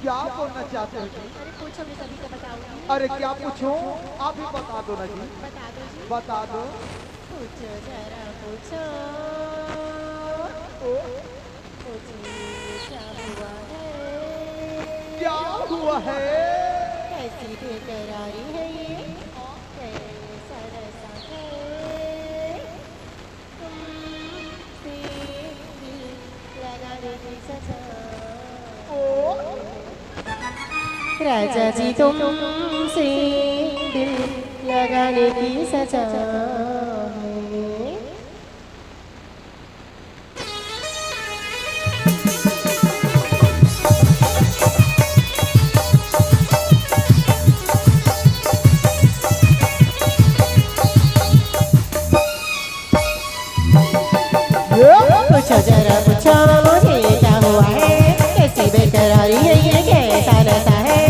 क्या बोलना चाहते हो जी? अरे पूछो, मैं सभी को बताऊंगी। अरे क्या पूछो? आप ही बता दो ना जी। बता दो जी। बता दो। पूछो जरा पूछो। ओ, पूछो क्या हुआ है? क्या हुआ है? कैसी बेकरारी है ये? कैसा रसा है? तुमसे दिल लगाने की सजा ओ, राजा जी तुमसे दिल लगाने की सजा है। पूछो जरा पूछो मुझे क्या हुआ है? कैसी बेकरारी है ये? कैसा नशा है?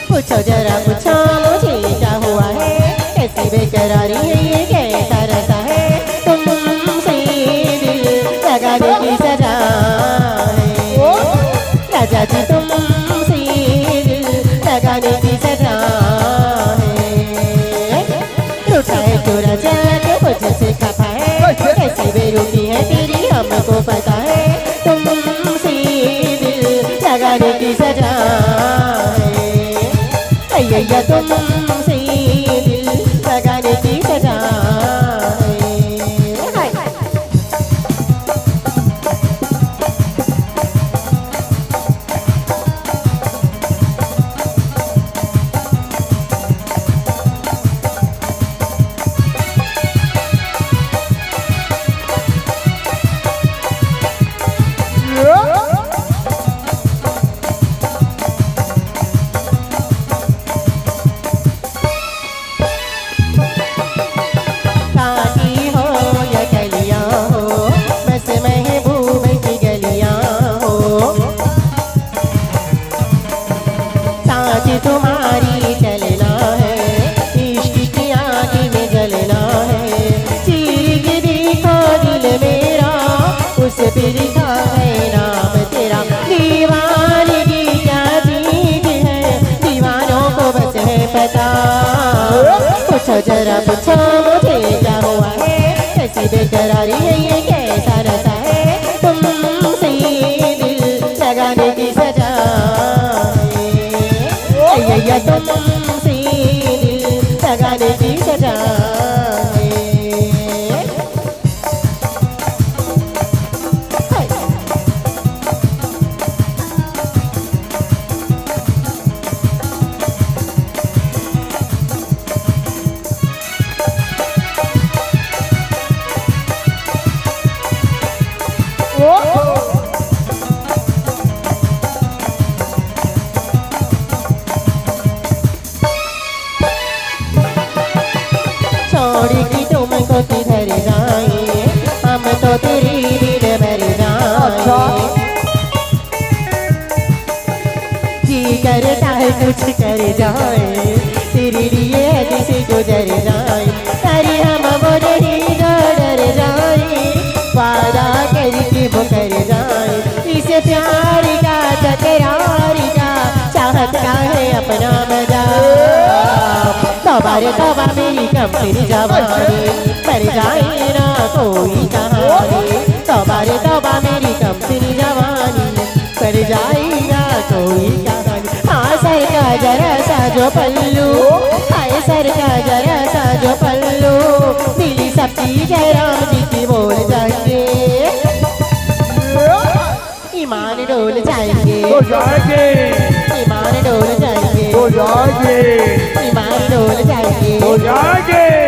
पूछो जरा पूछो मुझे क्या हुआ है? कैसी बेकरारी है ये? कैसा नशा है? तुमसे दिल लगाने की सजा है। राजा जी तुमसे दिल लगाने की सजा है। रूठा है तो राजा के मुझसे खफा है। कैसी बेरुखी है तेरी हमको पता है। तुमसे दिल लगाने की सजा है। अय्या तुमसे दिल लगाने की सजा है। हाय। काटी हो या कलियां हो, बस महबूब की गलियां हो। साथ तुम्हारी चलना है, इश्क की आग में जलना है। चीर के देखो दिल मेरा, उस पे लिखा है नाम तेरा। दीवानगी क्या चीज है, दीवानों को बस है पता। पूछो जरा पूछो मुझे क्या हुआ है? कैसी बेकरारी है ये? कैसा नशा है? तुमसे दिल लगाने की सजा है। अय्या तुमसे दिल लगाने की सजा है। हाय। छोड़ के तुमको किधर जाए, हम तो तेरी बिन मर जाए। जी करता है कुछ कर जाए, तेरे लिए जिसे गुजर जाए। अरे हम वो नहीं जो डर जाए, वादा करके वो कर जाए। इसे प्यार का तकरार का चाहत का है अपना मजा। तौबा रे तौबा मेरी कम तेरी जवानी, मर जाए ना कोई कहानी। तौबा रे तौबा मेरी कम तेरी जवानी, मर जाए ना कोई कहानी। हाँ सर का जरा सा जो पल्लू, हाय सर का जरा सा जो पल्लू, दिली सबकी जयराम जी की बोल जाएंगे। ईमान डोल जाएंगे, हो जाएंगे, ईमान डोल जाएंगे, हो जाएंगे, ईमान डोल जाएंगे। हो जाएंगे।